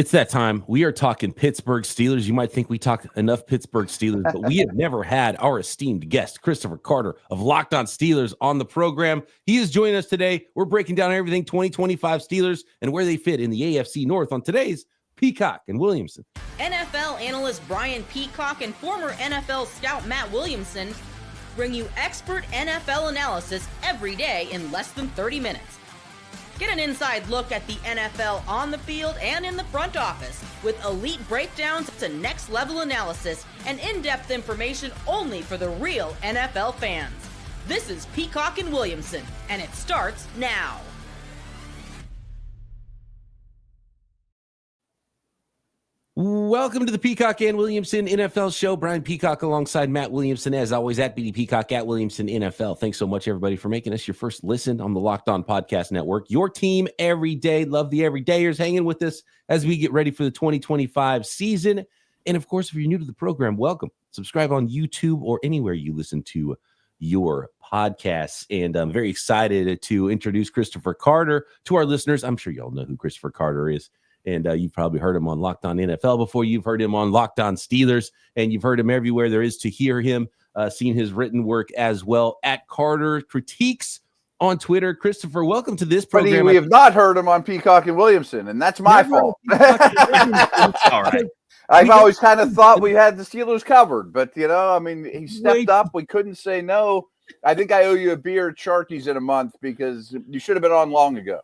It's that time. We are talking Pittsburgh Steelers. You might think we talk enough Pittsburgh Steelers, but we have never had our esteemed guest, Christopher Carter of Locked On Steelers, on the program. He is joining us today. We're breaking down everything 2025 Steelers and where they fit in the AFC North on today's Peacock and Williamson. NFL analyst Brian Peacock and former NFL scout Matt Williamson bring you expert NFL analysis every day in less than 30 minutes. Get an inside look at the NFL on the field and in the front office with elite breakdowns to next-level analysis and in-depth information only for the real NFL fans. This is Peacock and Williamson, and it starts now. Welcome to the Peacock and Williamson NFL Show. Brian Peacock alongside Matt Williamson, as always, at BD Peacock at Williamson NFL. Thanks so much, everybody, for making us your first listen on the Locked On Podcast Network. Your team every day. Love the everydayers hanging with us as we get ready for the 2025 season. And, of course, if you're new to the program, welcome. Subscribe on YouTube or anywhere you listen to your podcasts. And I'm very excited to introduce Christopher Carter to our listeners. I'm sure you all know who Christopher Carter is. And you've probably heard him on Locked On NFL before. You've heard him on Locked On Steelers, and you've heard him everywhere there is to hear him, seen his written work as well at Carter Critiques on Twitter. Christopher, welcome to this program. We have not heard him on Peacock and Williamson, and that's my fault. All right. I've always kind of thought we had the Steelers covered, but, he stepped up. We couldn't say no. I think I owe you a beer at Sharky's in a month because you should have been on long ago.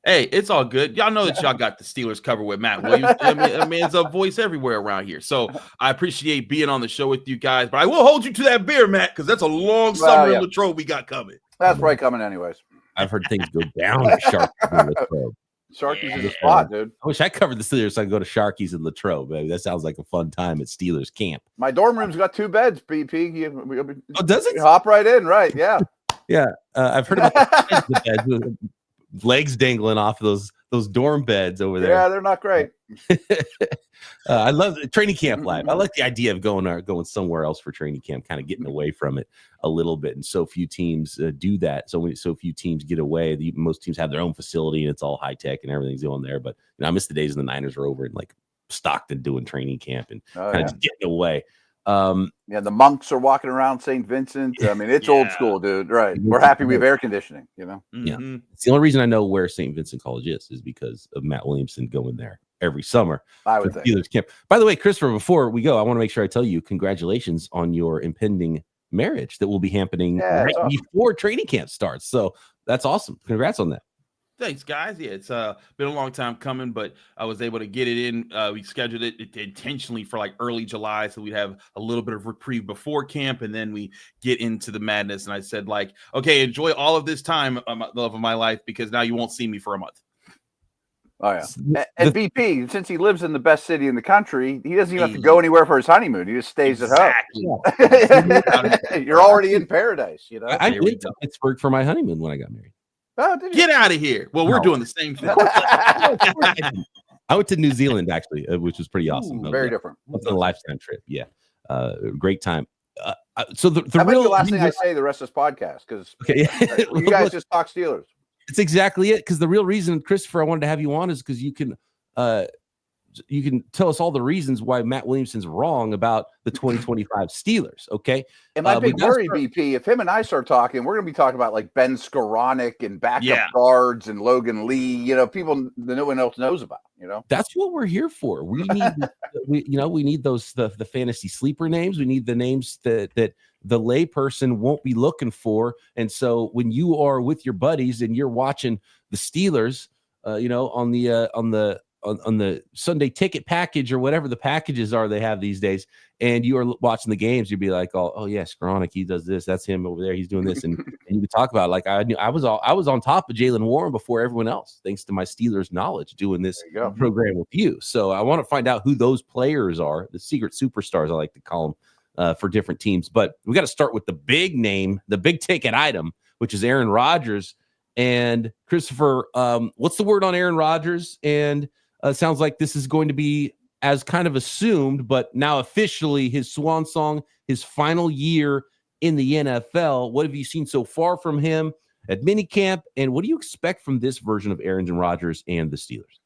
Hey, it's all good. Y'all know that y'all got the Steelers covered with Matt Williams. I mean, it's a voice everywhere around here. So I appreciate being on the show with you guys. But I will hold you to that beer, Matt, because that's a long summer in Latrobe we got coming. That's right coming anyways. I've heard things go down at Sharky's in Latrobe. Sharky's in the spot, dude. I wish I covered the Steelers so I could go to Sharky's in Latrobe. Baby. That sounds like a fun time at Steelers camp. My dorm room's got 2 beds, BP. Oh, does it? You hop right in, right? Yeah. Yeah. I've heard about the beds. Legs dangling off of those dorm beds over there. Yeah, they're not great. I love the training camp life. I like the idea of going somewhere else for training camp, kind of getting away from it a little bit. And so few teams do that. So few teams get away. Most teams have their own facility and it's all high tech and everything's going there. But I miss the days when the Niners were over in like Stockton doing training camp and just getting away. The monks are walking around St. Vincent. I mean, it's old school, dude. Right. We're happy we have air conditioning, Yeah. It's the only reason I know where St. Vincent College is because of Matt Williamson going there every summer. I would think. Steelers camp. By the way, Christopher, before we go, I want to make sure I tell you congratulations on your impending marriage that will be happening before training camp starts. So that's awesome. Congrats on that. Thanks, guys. Yeah, it's been a long time coming, but I was able to get it in. We scheduled it intentionally for like early July, so we'd have a little bit of reprieve before camp, and then we get into the madness. And I said, okay, enjoy all of this time, love of my life, because now you won't see me for a month. Oh, yeah. And BP, since he lives in the best city in the country, he doesn't even have to go anywhere for his honeymoon. He just stays at home. You're already in paradise, I went to Pittsburgh for my honeymoon when I got married. Oh, did you? Get out of here. Well, we're doing the same thing. I went to New Zealand, actually, which was pretty awesome. Very different. It's a lifetime trip. Yeah. Great time. So the real last thing I say the rest of this podcast, because you guys just talk Steelers. It's exactly it. Because the real reason, Christopher, I wanted to have you on is because you can tell us all the reasons why Matt Williamson's wrong about the 2025 Steelers. Okay. And my big worry, BP, if him and I start talking, we're going to be talking about like Ben Skoranek and backup guards and Logan Lee, people that no one else knows about, That's what we're here for. We need, we need those, the fantasy sleeper names. We need the names that the layperson won't be looking for. And so when you are with your buddies and you're watching the Steelers, on the Sunday ticket package or whatever the packages are they have these days, and you are watching the games, you'd be like, oh yeah, Skoranek, he does this, that's him over there, he's doing this, and you could talk about it. Like I was on top of Jaylen Warren before everyone else, thanks to my Steelers knowledge doing this program with you. So I want to find out who those players are, the secret superstars I like to call them for different teams. But we got to start with the big name, the big ticket item, which is Aaron Rodgers. And Christopher, what's the word on Aaron Rodgers? And sounds like this is going to be, as kind of assumed, but now officially, his swan song, his final year in the NFL. What have you seen so far from him at minicamp, and what do you expect from this version of Aaron Rodgers and the Steelers?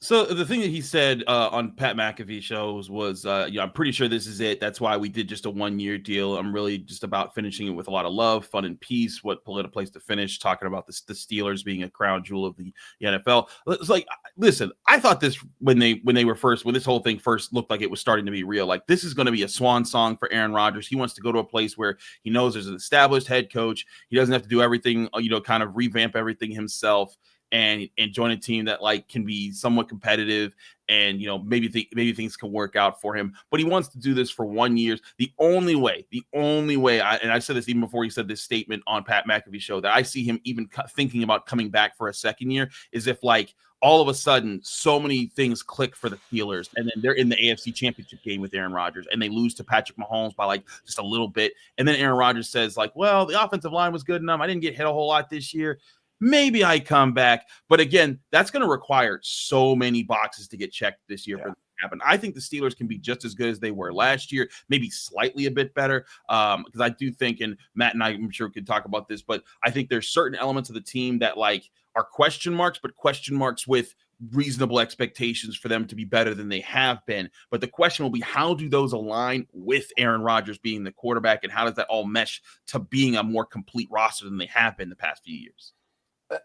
So the thing that he said on Pat McAfee shows was, I'm pretty sure this is it. That's why we did just a 1-year deal. I'm really just about finishing it with a lot of love, fun, and peace. What political place to finish? Talking about the Steelers being a crown jewel of the NFL. It's like, listen, I thought this when this whole thing first looked like it was starting to be real. Like, this is going to be a swan song for Aaron Rodgers. He wants to go to a place where he knows there's an established head coach. He doesn't have to do everything, kind of revamp everything himself. And join a team that like can be somewhat competitive, and maybe things can work out for him. But he wants to do this for 1 year. The only way, I said this even before he said this statement on Pat McAfee show, that I see him even thinking about coming back for a second year is if like all of a sudden so many things click for the Steelers, and then they're in the AFC Championship game with Aaron Rodgers, and they lose to Patrick Mahomes by like just a little bit, and then Aaron Rodgers says like, well, the offensive line was good enough. I didn't get hit a whole lot this year. Maybe I come back. But again, that's going to require so many boxes to get checked this year for that to happen. I think the Steelers can be just as good as they were last year, maybe slightly a bit better. Because I do think, and Matt and I, I'm sure could talk about this, but I think there's certain elements of the team that like are question marks, but question marks with reasonable expectations for them to be better than they have been. But the question will be, how do those align with Aaron Rodgers being the quarterback, and how does that all mesh to being a more complete roster than they have been the past few years?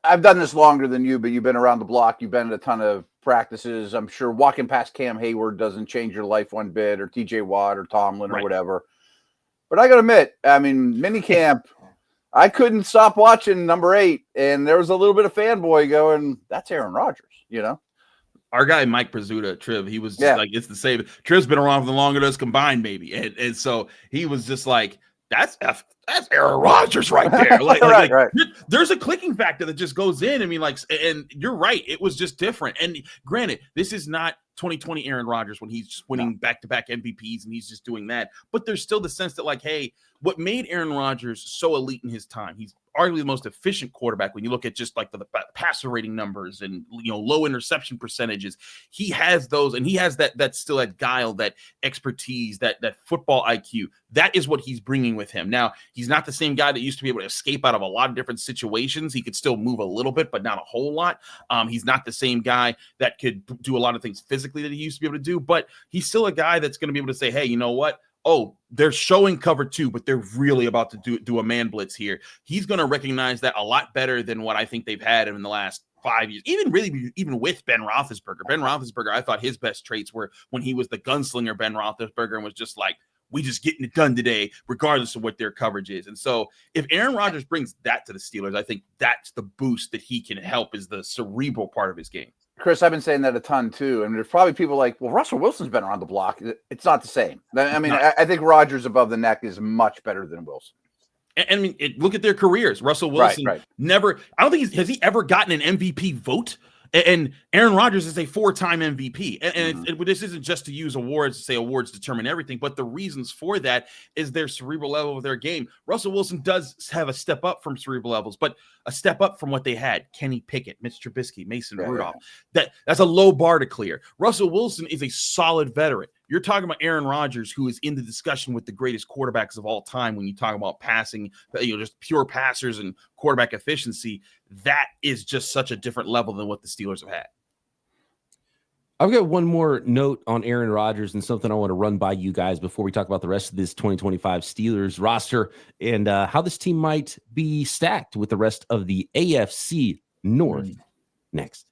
I've done this longer than you, but you've been around the block. You've been at a ton of practices. I'm sure walking past Cam Hayward doesn't change your life one bit, or TJ Watt or Tomlin or whatever. But I got to admit, I mean, minicamp, I couldn't stop watching number 8. And there was a little bit of fanboy going, that's Aaron Rodgers, Our guy, Mike Prizzuta, Triv, he was just like, it's the same. Triv's been around for the longer than us combined, maybe. And so he was just like, that's Aaron Rodgers right there. Right. There's a clicking factor that just goes in. I mean, like, and you're right. It was just different. And granted, this is not 2020 Aaron Rodgers when he's winning back-to-back MVPs and he's just doing that. But there's still the sense that, like, hey, what made Aaron Rodgers so elite in his time, he's arguably the most efficient quarterback when you look at just like the passer rating numbers and low interception percentages. He has those, and he has that still that guile, that expertise, that football IQ. That is what he's bringing with him. Now, he's not the same guy that used to be able to escape out of a lot of different situations. He could still move a little bit, but not a whole lot. He's not the same guy that could do a lot of things physically that he used to be able to do, but he's still a guy that's going to be able to say, hey, you know what? Oh, they're showing cover 2, but they're really about to do a man blitz here. He's going to recognize that a lot better than what I think they've had in the last 5 years, even with Ben Roethlisberger. Ben Roethlisberger, I thought his best traits were when he was the gunslinger Ben Roethlisberger and was just like, we just getting it done today, regardless of what their coverage is. And so if Aaron Rodgers brings that to the Steelers, I think that's the boost that he can help, is the cerebral part of his game. Chris, I've been saying that a ton too. And there's probably people like, well, Russell Wilson's been around the block. It's not the same. I mean, I think Rodgers above the neck is much better than Wilson. I mean, look at their careers. Russell Wilson never, I don't think has he ever gotten an MVP vote? And Aaron Rodgers is a 4-time MVP. And this isn't just to use awards to say awards determine everything, but the reasons for that is their cerebral level of their game. Russell Wilson does have a step up from cerebral levels, but a step up from what they had. Kenny Pickett, Mitch Trubisky, Mason Rudolph. That's a low bar to clear. Russell Wilson is a solid veteran. You're talking about Aaron Rodgers, who is in the discussion with the greatest quarterbacks of all time when you talk about passing, just pure passers and quarterback efficiency. That is just such a different level than what the Steelers have had. I've got one more note on Aaron Rodgers and something I want to run by you guys before we talk about the rest of this 2025 Steelers roster and how this team might be stacked with the rest of the AFC North next.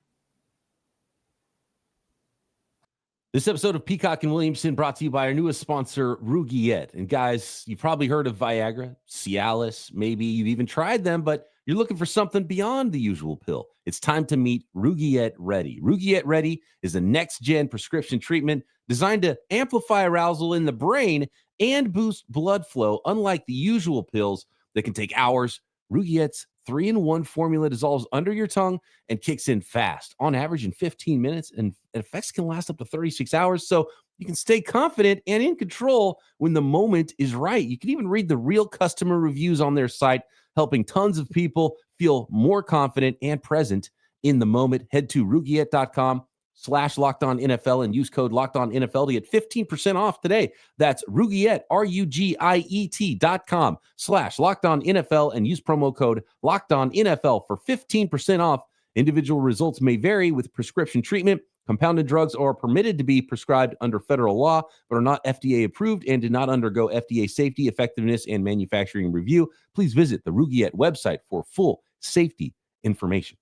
This episode of Peacock and Williamson brought to you by our newest sponsor, Rugiet. And guys, you've probably heard of Viagra, Cialis. Maybe you've even tried them, but you're looking for something beyond the usual pill. It's time to meet Rugiet Ready. Rugiet Ready is a next-gen prescription treatment designed to amplify arousal in the brain and boost blood flow. Unlike the usual pills that can take hours, Rugiet's 3-in-1 formula dissolves under your tongue and kicks in fast, on average in 15 minutes, and effects can last up to 36 hours, so you can stay confident and in control when the moment is right. You can even read the real customer reviews on their site, helping tons of people feel more confident and present in the moment. Head to Rugiet.com/LockedOnNFL and use code LockedOnNFL to get 15% off today. That's Rugiet, RUGIET.com/LockedOnNFL and use promo code LockedOnNFL for 15% off. Individual results may vary with prescription treatment. Compounded drugs are permitted to be prescribed under federal law, but are not FDA approved and did not undergo FDA safety, effectiveness, and manufacturing review. Please visit the Rugiet website for full safety information.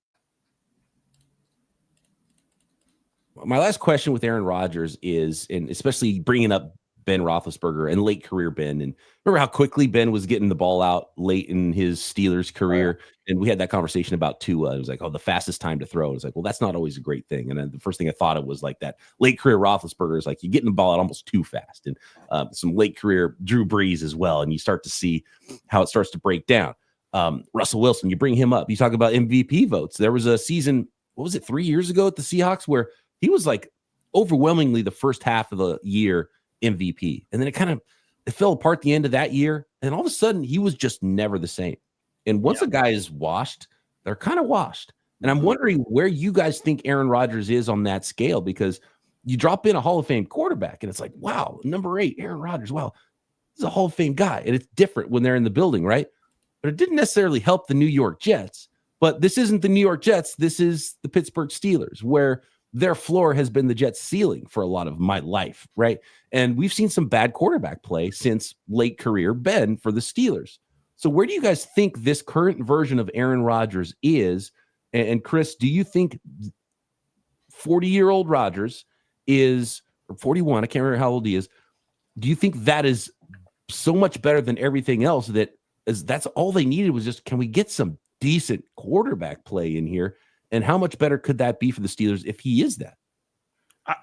My last question with Aaron Rodgers is, and especially bringing up Ben Roethlisberger and late career Ben, and remember how quickly Ben was getting the ball out late in his Steelers career, and we had that conversation about Tua. It was like, oh, the fastest time to throw. It was like, well, that's not always a great thing. And then the first thing I thought of was like that late career Roethlisberger is like you're getting the ball out almost too fast, and some late career Drew Brees as well, and you start to see how it starts to break down. Russell Wilson, you bring him up. You talk about MVP votes. There was a season, what was it, 3 years ago at the Seahawks where he was like overwhelmingly the first half of the year MVP. And then it fell apart the end of that year. And all of a sudden he was just never the same. And once a guy is washed, they're kind of washed. And I'm wondering where you guys think Aaron Rodgers is on that scale, because you drop in a Hall of Fame quarterback and it's like, wow, number 8, Aaron Rodgers. Wow, he's a Hall of Fame guy. And it's different when they're in the building, right? But it didn't necessarily help the New York Jets. But this isn't the New York Jets. This is the Pittsburgh Steelers, where their floor has been the Jets' ceiling for a lot of my life, right? And we've seen some bad quarterback play since late career Ben for the Steelers. So where do you guys think this current version of Aaron Rodgers is? And Chris, do you think 40-year-old Rodgers is, or 41, I can't remember how old he is, do you think that is so much better than everything else that's all they needed was just, can we get some decent quarterback play in here? And how much better could that be for the Steelers if he is that?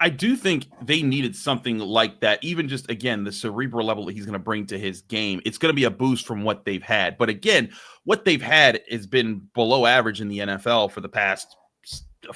I do think they needed something like that. Even just, again, the cerebral level that he's going to bring to his game. It's going to be a boost from what they've had. But again, what they've had has been below average in the NFL for the past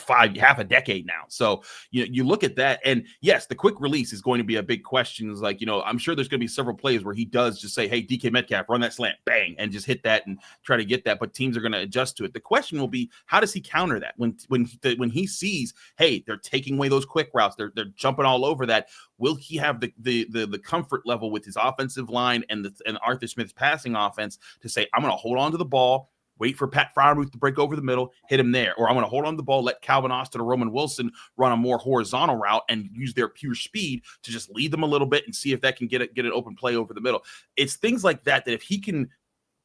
half a decade now. So you look at that, and yes, the quick release is going to be a big question. Is like, I'm sure there's going to be several plays where he does just say, hey, DK Metcalf, run that slant, bang, and just hit that and try to get that. But teams are going to adjust to it. The question will be, how does he counter that when he sees, hey, they're taking away those quick routes, they're jumping all over that. Will he have the comfort level with his offensive line and Arthur Smith's passing offense to say, I'm going to hold on to the ball, wait for Pat Freiermuth to break over the middle, hit him there. Or I'm going to hold on to the ball, let Calvin Austin or Roman Wilson run a more horizontal route and use their pure speed to just lead them a little bit and see if that can get an open play over the middle. It's things like that if he can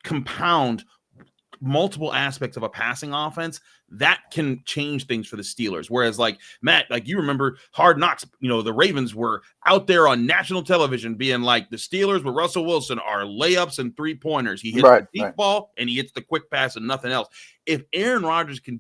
compound multiple aspects of a passing offense, that can change things for the Steelers. Whereas, like Matt, like you remember Hard Knocks, the Ravens were out there on national television being like, the Steelers with Russell Wilson are layups and 3-pointers. He hits the deep ball and he hits the quick pass and nothing else. If Aaron Rodgers can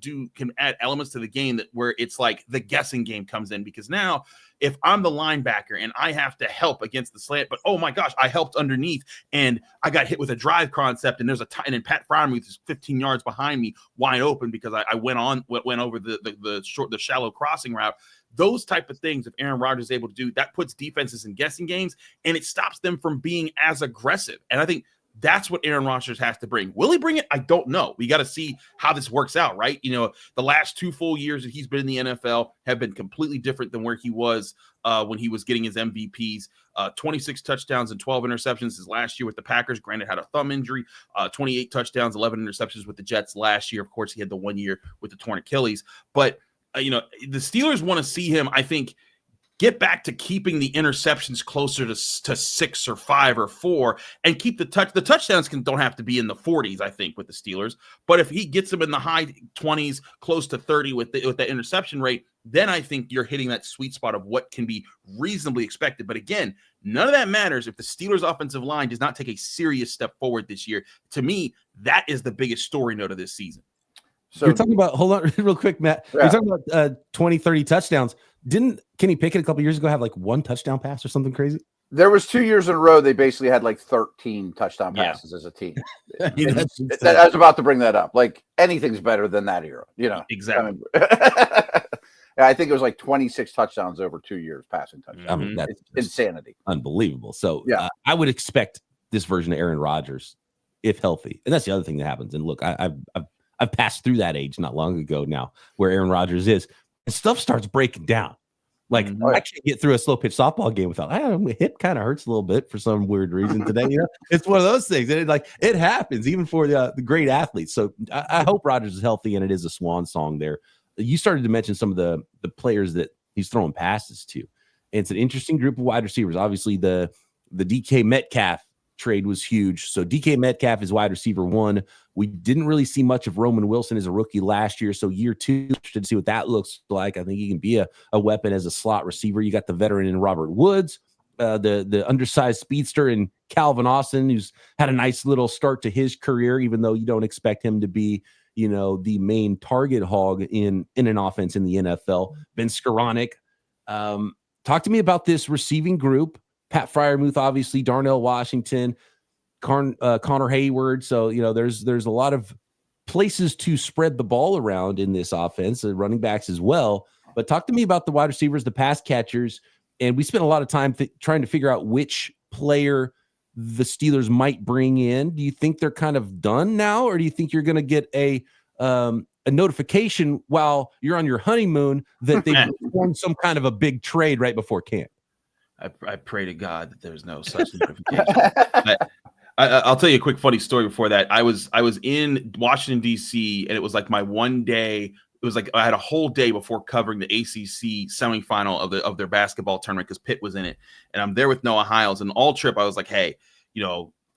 add elements to the game where it's like the guessing game comes in, because now if I'm the linebacker and I have to help against the slant, but oh my gosh, I helped underneath and I got hit with a drive concept and there's and Pat Freiermuth is 15 yards behind me wide open because I went over the shallow crossing route. Those type of things, if Aaron Rodgers is able to do, that puts defenses in guessing games and it stops them from being as aggressive. And I think that's what Aaron Rodgers has to bring. Will he bring it? I don't know. We got to see how this works out, right? The last 2 full years that he's been in the NFL have been completely different than where he was when he was getting his MVPs. 26 touchdowns and 12 interceptions his last year with the Packers. Granted, had a thumb injury. 28 touchdowns, 11 interceptions with the Jets last year. Of course, he had the 1 year with the torn Achilles. But, the Steelers want to see him, I think, get back to keeping the interceptions closer to 6 or 5 or 4 and keep the touchdowns don't have to be in the 40s, I think, with the Steelers. But if he gets them in the high 20s, close to 30 with that interception rate, then I think you're hitting that sweet spot of what can be reasonably expected. But again, none of that matters if the Steelers' offensive line does not take a serious step forward this year. To me, that is the biggest story note of this season. So you're talking about, hold on real quick, Matt. Yeah. You're talking about 20, 30 touchdowns. Didn't Kenny Pickett a couple years ago have like 1 touchdown pass or something crazy? There was 2 years in a row. They basically had like 13 touchdown passes as a team. I was about to bring that up. Like anything's better than that era, Exactly. I think it was like 26 touchdowns over 2 years passing touchdowns. That's insanity. Unbelievable. So I would expect this version of Aaron Rodgers, if healthy. And that's the other thing that happens. And look, I've passed through that age not long ago now where Aaron Rodgers is, and stuff starts breaking down. Like I can't get through a slow pitch softball game without, my hip kind of hurts a little bit for some weird reason today. It's one of those things. And it happens even for the great athletes. So I hope Rodgers is healthy and it is a swan song there. You started to mention some of the players that he's throwing passes to. And it's an interesting group of wide receivers. Obviously, the DK Metcalf trade was huge. So DK Metcalf is wide receiver 1. We didn't really see much of Roman Wilson as a rookie last year. So year 2, interested to see what that looks like. I think he can be a weapon as a slot receiver. You got the veteran in Robert Woods, the undersized speedster in Calvin Austin, who's had a nice little start to his career, even though you don't expect him to be, the main target hog in an offense in the NFL. Ben Skoranek. Talk to me about this receiving group. Pat Freiermuth, obviously, Darnell Washington, Connor Hayward. So, there's a lot of places to spread the ball around in this offense, running backs as well. But talk to me about the wide receivers, the pass catchers. And we spent a lot of time trying to figure out which player the Steelers might bring in. Do you think they're kind of done now, or do you think you're going to get a notification while you're on your honeymoon that they've performed some kind of a big trade right before camp? I pray to God that there's no such notification. I'll tell you a quick funny story before that. I was in Washington, D.C., and it was like my one day. It was like I had a whole day before covering the ACC semifinal of their basketball tournament because Pitt was in it. And I'm there with Noah Hiles. And all trip, I was like, hey,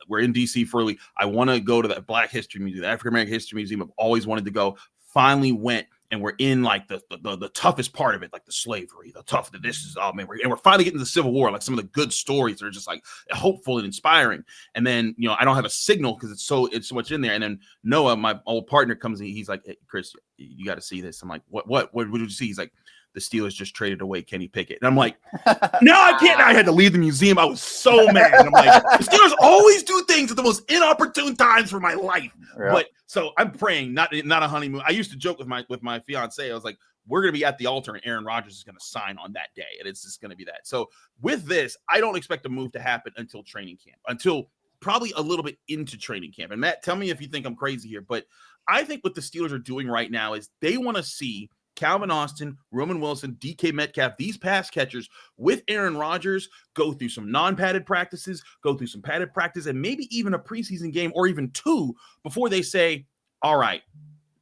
we're in D.C. for a week. I want to go to the Black History Museum, the African American History Museum. I've always wanted to go. Finally went. And we're in like the toughest part of it, like the slavery, the tough. This is we're finally getting to the Civil War, like some of the good stories that are just like hopeful and inspiring. And then I don't have a signal because it's so much in there. And then Noah, my old partner, comes in. He's like, hey, Chris, you got to see this. I'm like, what did you see? He's like, the Steelers just traded away Kenny Pickett. And I'm like, no, I can't. I had to leave the museum. I was so mad. And I'm like, the Steelers always do things at the most inopportune times for my life. Yeah. But so I'm praying, not a honeymoon. I used to joke with my fiance. I was like, we're going to be at the altar and Aaron Rodgers is going to sign on that day. And it's just going to be that. So with this, I don't expect a move to happen until training camp, until probably a little bit into training camp. And Matt, tell me if you think I'm crazy here, but I think what the Steelers are doing right now is they want to see Calvin Austin, Roman Wilson, DK Metcalf, these pass catchers with Aaron Rodgers go through some non-padded practices, go through some padded practice, and maybe even a preseason game or even 2 before they say, all right,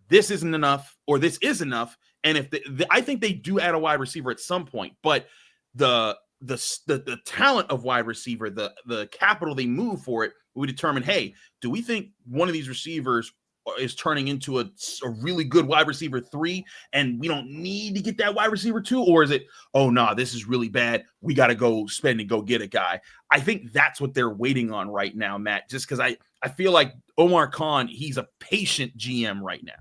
this isn't enough or this is enough. And if I think they do add a wide receiver at some point, but the talent of wide receiver, the capital they move for it, we determine, hey, do we think one of these receivers is turning into a really good wide receiver 3 and we don't need to get that wide receiver 2? Or is it, oh no, this is really bad, we got to go spend and go get a guy? I think that's what they're waiting on right now, Matt, just because I feel like Omar Khan, he's a patient GM right now.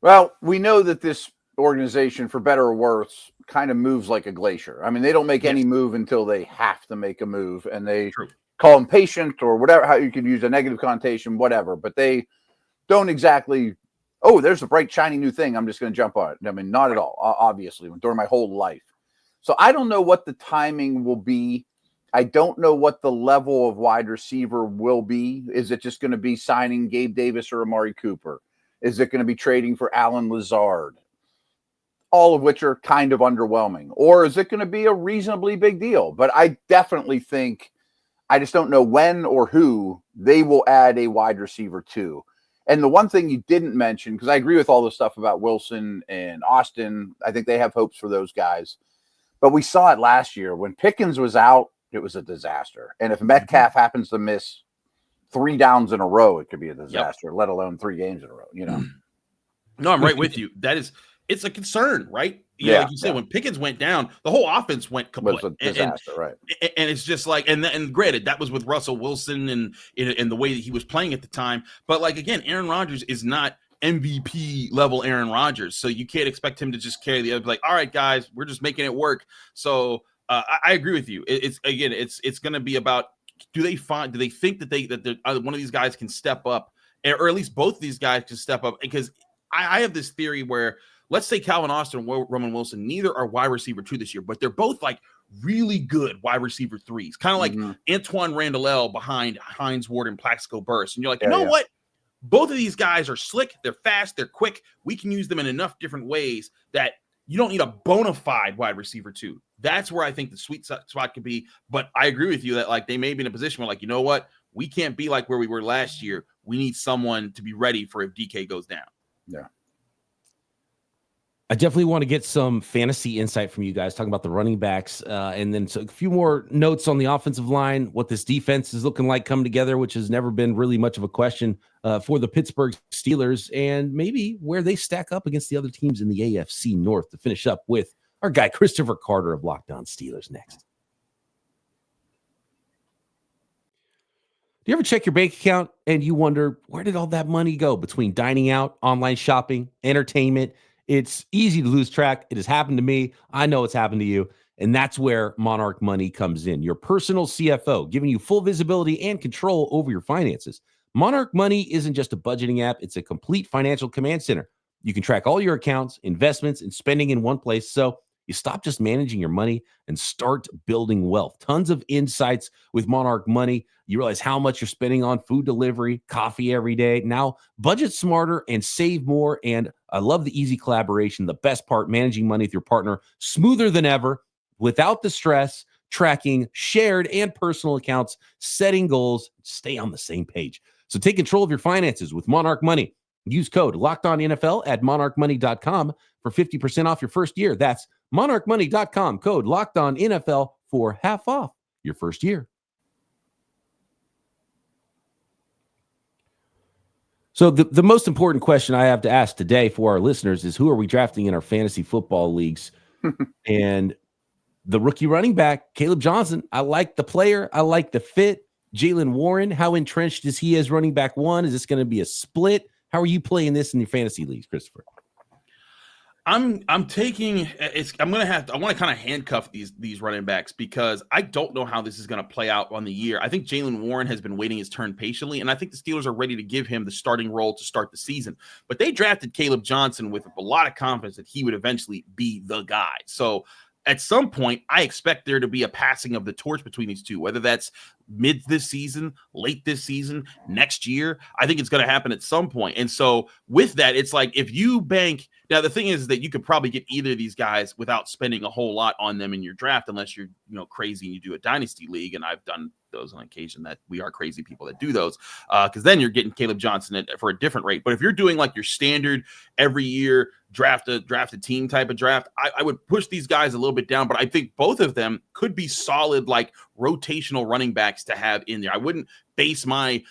Well, we know that this organization, for better or worse, kind of moves like a glacier. I mean, they don't make any move until they have to make a move, and they call them patient or whatever, how you could use a negative connotation, whatever, but they don't exactly, oh, there's a bright, shiny new thing, I'm just going to jump on it. I mean, not at all, obviously, during my whole life. So I don't know what the timing will be. I don't know what the level of wide receiver will be. Is it just going to be signing Gabe Davis or Amari Cooper? Is it going to be trading for Alan Lazard? All of which are kind of underwhelming. Or is it going to be a reasonably big deal? But I definitely think, I just don't know when or who they will add a wide receiver to. And the one thing you didn't mention, because I agree with all the stuff about Wilson and Austin, I think they have hopes for those guys. But we saw it last year. When Pickens was out, it was a disaster. And if Metcalf happens to miss 3 downs in a row, it could be a disaster, let alone 3 games in a row, No, I'm right with you. It's a concern, right? Like you said, when Pickens went down, the whole offense went complete. It was a disaster, right? And it's just like, and granted, that was with Russell Wilson and the way that he was playing at the time. But like, again, Aaron Rodgers is not MVP level Aaron Rodgers. So you can't expect him to just carry the other, like, all right, guys, we're just making it work. So I agree with you. It's going to be about, do they think that one of these guys can step up, or at least both of these guys can step up? Because I have this theory where, let's say Calvin Austin and Roman Wilson, neither are wide receiver 2 this year, but they're both like really good wide receiver 3s, kind of like Antoine Randall behind Hines Ward and Plaxico Burress. And you're like, you know what? Both of these guys are slick. They're fast. They're quick. We can use them in enough different ways that you don't need a bona fide wide receiver 2. That's where I think the sweet spot could be. But I agree with you that like they may be in a position where, like, you know what? We can't be like where we were last year. We need someone to be ready for if DK goes down. Yeah. I definitely want to get some fantasy insight from you guys, talking about the running backs, and then a few more notes on the offensive line, what this defense is looking like coming together, which has never been really much of a question for the Pittsburgh Steelers, and maybe where they stack up against the other teams in the AFC North, to finish up with our guy Christopher Carter of Locked On Steelers next. Do you ever check your bank account and you wonder, where did all that money go between dining out, online shopping, entertainment? It's easy to lose track. It has happened to me. I know it's happened to you. And that's where Monarch Money comes in, your personal CFO, giving you full visibility and control over your finances. Monarch Money isn't just a budgeting app. It's a complete financial command center. You can track all your accounts, investments, and spending in one place. So you stop just managing your money and start building wealth. Tons of insights with Monarch Money. You realize how much you're spending on food delivery, coffee every day. Now, budget smarter and save more. And I love the easy collaboration. The best part, managing money with your partner, smoother than ever, without the stress, tracking shared and personal accounts, setting goals, stay on the same page. So take control of your finances with Monarch Money. Use code LOCKEDONNFL at monarchmoney.com for 50% off your first year. That's monarchmoney.com, code LOCKEDONNFL for half off your first year. So the most important question I have to ask today for our listeners is, who are we drafting in our fantasy football leagues? And the rookie running back, Caleb Johnson, I like the player. I like the fit. Jaylen Warren, how entrenched is he as running back one? Is this going to be a split? How are you playing this in your fantasy leagues, Christopher? I'm taking it's. I want to kind of handcuff these running backs, because I don't know how this is going to play out on the year. I think Jaylen Warren has been waiting his turn patiently, and I think the Steelers are ready to give him the starting role to start the season. But they drafted Caleb Johnson with a lot of confidence that he would eventually be the guy. So at some point, I expect there to be a passing of the torch between these two, whether that's mid this season, late this season, next year. I think it's going to happen at some point. And so with that, it's like, if you bank – now the thing is that you could probably get either of these guys without spending a whole lot on them in your draft, unless you're crazy and you do a dynasty league. And I've done those on occasion. That we are crazy people that do those, because then you're getting Caleb Johnson for a different rate. But if you're doing like your standard every year draft a team type of draft, I would push these guys a little bit down. But I think both of them could be solid, like rotational running backs to have in there. I wouldn't base my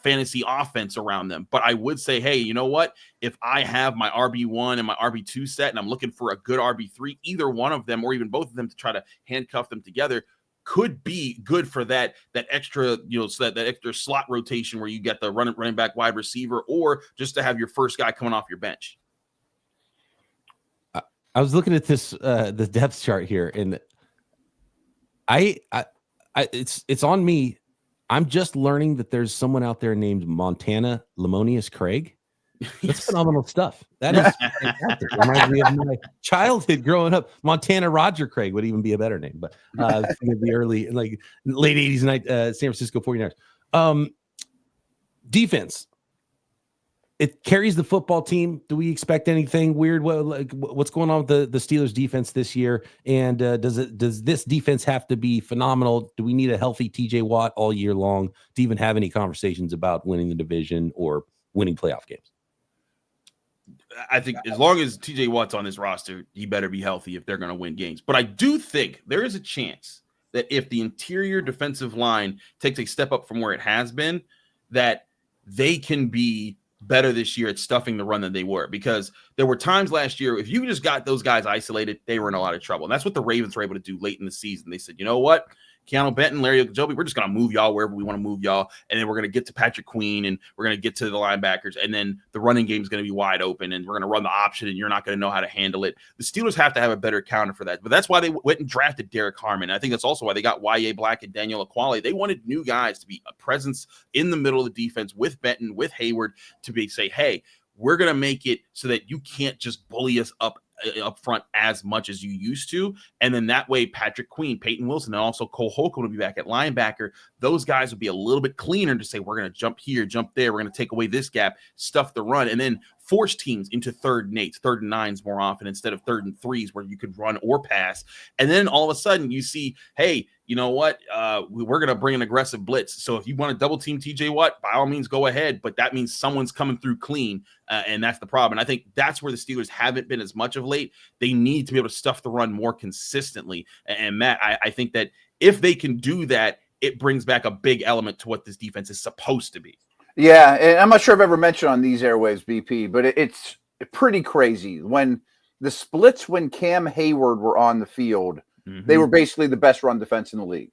fantasy offense around them, but I would say, hey, you know what? If I have my RB1 and my RB2 set and I'm looking for a good RB3, either one of them or even both of them to try to handcuff them together could be good for that extra, so that extra slot rotation where you get the running back, wide receiver, or just to have your first guy coming off your bench. I was looking at this the depth chart here, and it's on me. I'm just learning that there's someone out there named Montana Lemonius Craig. That's phenomenal stuff. That is fantastic. Reminds me of my childhood growing up. Montana Roger Craig would even be a better name, but the early, like late 80s night San Francisco 49ers. Defense. It carries the football team. Do we expect anything weird? What's going on with the Steelers defense this year? And does this defense have to be phenomenal? Do we need a healthy TJ Watt all year long to even have any conversations about winning the division or winning playoff games? I think as long as TJ Watt's on this roster, he better be healthy if they're going to win games. But I do think there is a chance that if the interior defensive line takes a step up from where it has been, that they can be better this year at stuffing the run than they were, because there were times last year, if you just got those guys isolated, they were in a lot of trouble. And that's what the Ravens were able to do late in the season. They said, you know what? Keanu Benton, Larry Ogunjobi, we're just going to move y'all wherever we want to move y'all. And then we're going to get to Patrick Queen, and we're going to get to the linebackers. And then the running game is going to be wide open, and we're going to run the option, and you're not going to know how to handle it. The Steelers have to have a better counter for that. But that's why they went and drafted Derek Harmon. I think that's also why they got Y.A. Black and Daniel Aquale. They wanted new guys to be a presence in the middle of the defense with Benton, with Hayward, to say, hey, we're going to make it so that you can't just bully us up front as much as you used to. And then that way, Patrick Queen, Peyton Wilson, and also Cole Holcomb will be back at linebacker. Those guys would be a little bit cleaner to say, we're going to jump here, jump there. We're going to take away this gap, stuff the run. And then force teams into third and 8s, third and 9s more often instead of third and 3s where you could run or pass. And then all of a sudden you see, hey, you know what? We're going to bring an aggressive blitz. So if you want to double team TJ Watt, by all means, go ahead. But that means someone's coming through clean. And that's the problem. And I think that's where the Steelers haven't been as much of late. They need to be able to stuff the run more consistently. And Matt, I think that if they can do that, it brings back a big element to what this defense is supposed to be. Yeah, and I'm not sure I've ever mentioned on these airwaves, BP, but it's pretty crazy. When the splits when Cam Hayward were on the field, they were basically the best run defense in the league.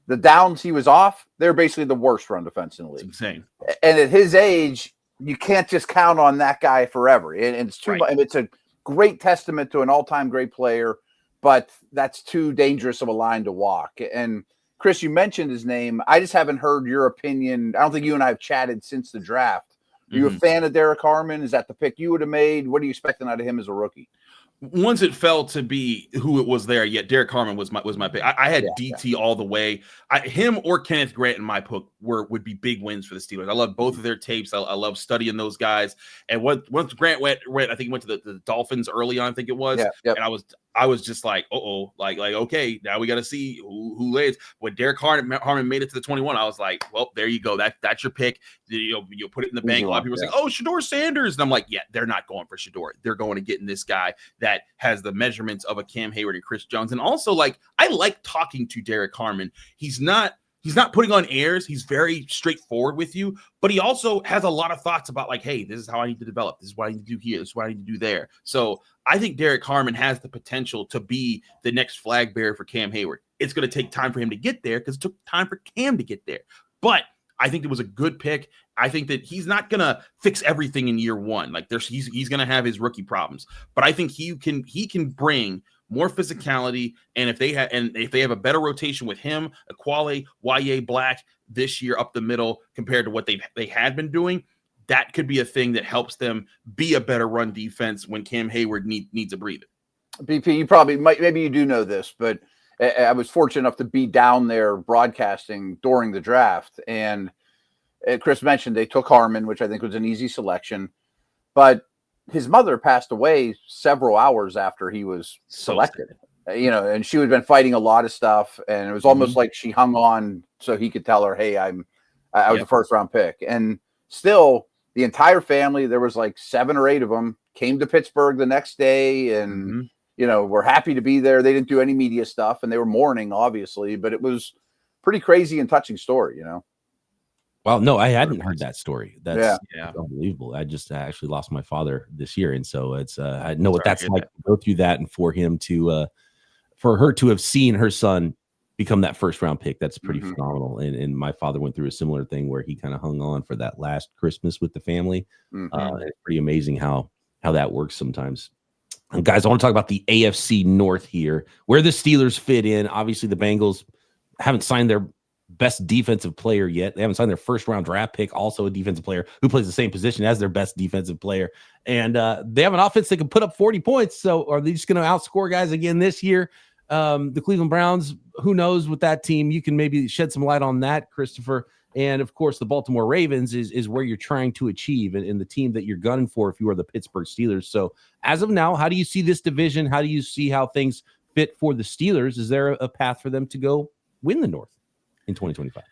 The downs he was off, they were basically the worst run defense in the league. It's insane. And at his age, you can't just count on that guy forever. And it's too much. And it's a great testament to an all-time great player, but that's too dangerous of a line to walk. And Chris, you mentioned his name. I just haven't heard your opinion. I don't think you and I have chatted since the draft. Are you a fan of Derek Harmon? Is that the pick you would have made? What are you expecting out of him as a rookie? Once it fell to be who it was there, yet Derek Harmon was my pick. I had DT all the way. Him or Kenneth Grant in my pick would be big wins for the Steelers. I love both of their tapes. I love studying those guys. And once Grant went, I think he went to the Dolphins early on, I think it was. And I was just like, like okay, now we got to see who lays. When Derek Harmon made it to the 21, I was like, well, there you go. That's your pick. You'll put it in the bank. A lot of people say, oh, Shedeur Sanders, and I'm like, yeah, they're not going for Shedeur. They're going to get in this guy that has the measurements of a Cam Hayward and Chris Jones. And also, like, I like talking to Derek Harmon. He's not putting on airs. He's very straightforward with you, but he also has a lot of thoughts about, like, hey, this is how I need to develop. This is what I need to do here. This is what I need to do there. So I think Derek Harmon has the potential to be the next flag bearer for Cam Hayward. It's going to take time for him to get there because it took time for Cam to get there. But I think it was a good pick. I think that he's not going to fix everything in year one. Like, he's going to have his rookie problems, but I think he can bring more physicality. And if they have a better rotation with him, Aquale, Y.A. Black this year up the middle compared to what they had been doing, that could be a thing that helps them be a better run defense when Cam Hayward needs a breather. BP, you probably maybe you do know this, but I was fortunate enough to be down there broadcasting during the draft. And Chris mentioned they took Harmon, which I think was an easy selection, but his mother passed away several hours after he was selected, and she had been fighting a lot of stuff, and it was almost like she hung on so he could tell her, hey, I was a first round pick. And still the entire family, there was like 7 or 8 of them, came to Pittsburgh the next day and, were happy to be there. They didn't do any media stuff and they were mourning, obviously, but it was pretty crazy and touching story, Well, no, I hadn't heard that story. That's unbelievable. I just actually lost my father this year. And so it's, I know what that's like to go through that. And for him to, for her to have seen her son become that first round pick, that's pretty phenomenal. And my father went through a similar thing where he kind of hung on for that last Christmas with the family. It's pretty amazing how that works sometimes. And guys, I want to talk about the AFC North here, where the Steelers fit in. Obviously, the Bengals haven't signed their best defensive player yet. They haven't signed their first round draft pick, also a defensive player who plays the same position as their best defensive player. And they have an offense that can put up 40 points. So are they just going to outscore guys again this year? The Cleveland Browns, who knows with that team? You can maybe shed some light on that, Christopher. And of course, the Baltimore Ravens is where you're trying to achieve and the team that you're gunning for if you are the Pittsburgh Steelers. So as of now, how do you see this division? How do you see how things fit for the Steelers? Is there a path for them to go win the North in 2025?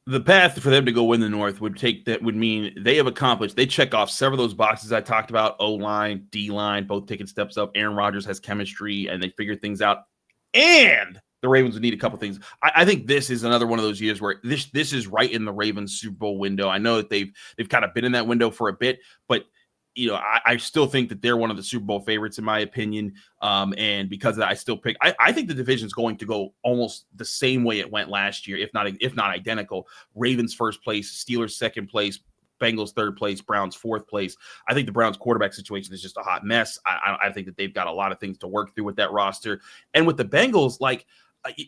The path for them to go win the North would mean they have accomplished. They check off several of those boxes I talked about. O-line, D-line, both taking steps up. Aaron Rodgers has chemistry and they figure things out. And the Ravens would need a couple things. I think this is another one of those years where this is right in the Ravens Super Bowl window. I know that they've kind of been in that window for a bit, but I still think that they're one of the Super Bowl favorites in my opinion. And because of that, I still pick. I think the division is going to go almost the same way it went last year, if not identical. Ravens first place, Steelers second place, Bengals third place, Browns fourth place. I think the Browns quarterback situation is just a hot mess. I think that they've got a lot of things to work through with that roster. And with the Bengals, like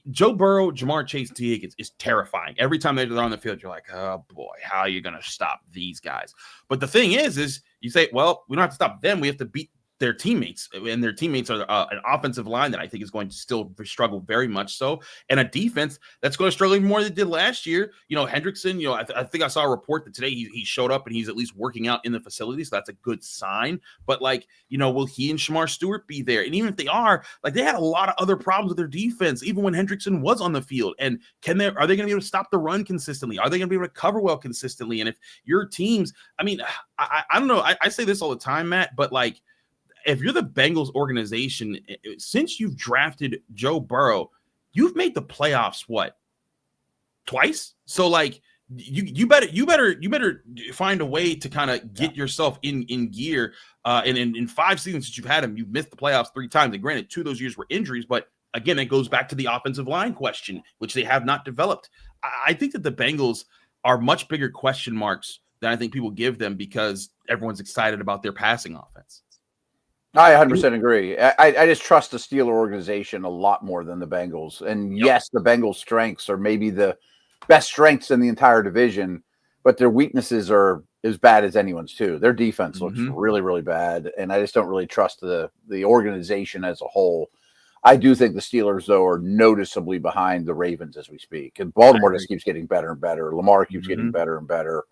Joe Burrow, Jamar Chase, T. Higgins is terrifying. Every time they're on the field, you're like, oh boy, how are you going to stop these guys? But the thing is you say, well, we don't have to stop them. We have to beat their teammates, and their teammates are an offensive line that I think is going to still struggle very much so, and a defense that's going to struggle even more than it did last year. Hendrickson, I think I saw a report that today he showed up and he's at least working out in the facility, so that's a good sign. But will he and Shamar Stewart be there? And even if they are, they had a lot of other problems with their defense, even when Hendrickson was on the field. And are they going to be able to stop the run consistently? Are they going to be able to cover well consistently? And if your teams, I don't know, I say this all the time, Matt, but if you're the Bengals organization, since you've drafted Joe Burrow, you've made the playoffs twice? So you better find a way to kind of get yourself in gear. And in 5 seasons that you've had him, you've missed the playoffs 3 times. And granted, 2 of those years were injuries, but again, it goes back to the offensive line question, which they have not developed. I think that the Bengals are much bigger question marks than I think people give them because everyone's excited about their passing offense. I 100% agree. I just trust the Steeler organization a lot more than the Bengals. And yes, the Bengals' strengths are maybe the best strengths in the entire division, but their weaknesses are as bad as anyone's too. Their defense looks really, really bad, and I just don't really trust the organization as a whole. I do think the Steelers, though, are noticeably behind the Ravens as we speak. And Baltimore just keeps getting better and better. Lamar keeps getting better and better.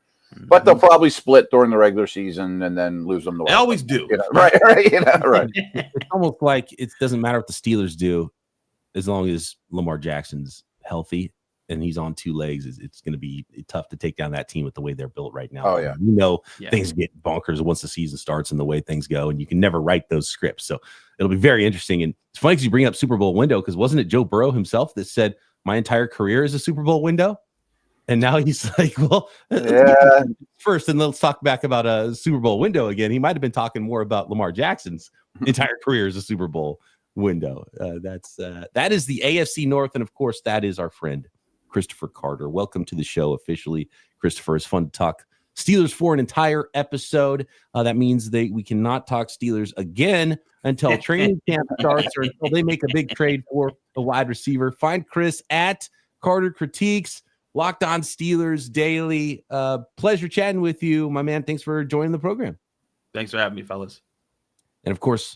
But they'll probably split during the regular season and then lose them. They always do. Right. Right. It's almost like it doesn't matter what the Steelers do as long as Lamar Jackson's healthy and he's on 2 legs. It's going to be tough to take down that team with the way they're built right now. Oh, yeah. Things get bonkers once the season starts and the way things go, and you can never write those scripts. So it'll be very interesting. And it's funny because you bring up Super Bowl window, because wasn't it Joe Burrow himself that said, my entire career is a Super Bowl window? And now he's like, well, first, and let's talk back about a Super Bowl window again. He might have been talking more about Lamar Jackson's entire career as a Super Bowl window. That is the AFC North. And of course, that is our friend, Christopher Carter. Welcome to the show officially, Christopher. It's fun to talk Steelers for an entire episode. That means we cannot talk Steelers again until training camp starts or until they make a big trade for a wide receiver. Find Chris at Carter Critiques. Locked On Steelers Daily. Pleasure chatting with you, my man. Thanks for joining the program. Thanks for having me, fellas. And of course,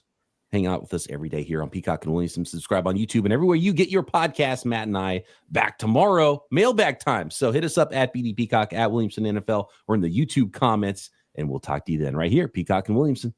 hang out with us every day here on Peacock and Williamson. Subscribe on YouTube and everywhere you get your podcast. Matt and I back tomorrow, mailbag time. So hit us up at BD Peacock, at Williamson NFL, or in the YouTube comments, and we'll talk to you then right here, Peacock and Williamson.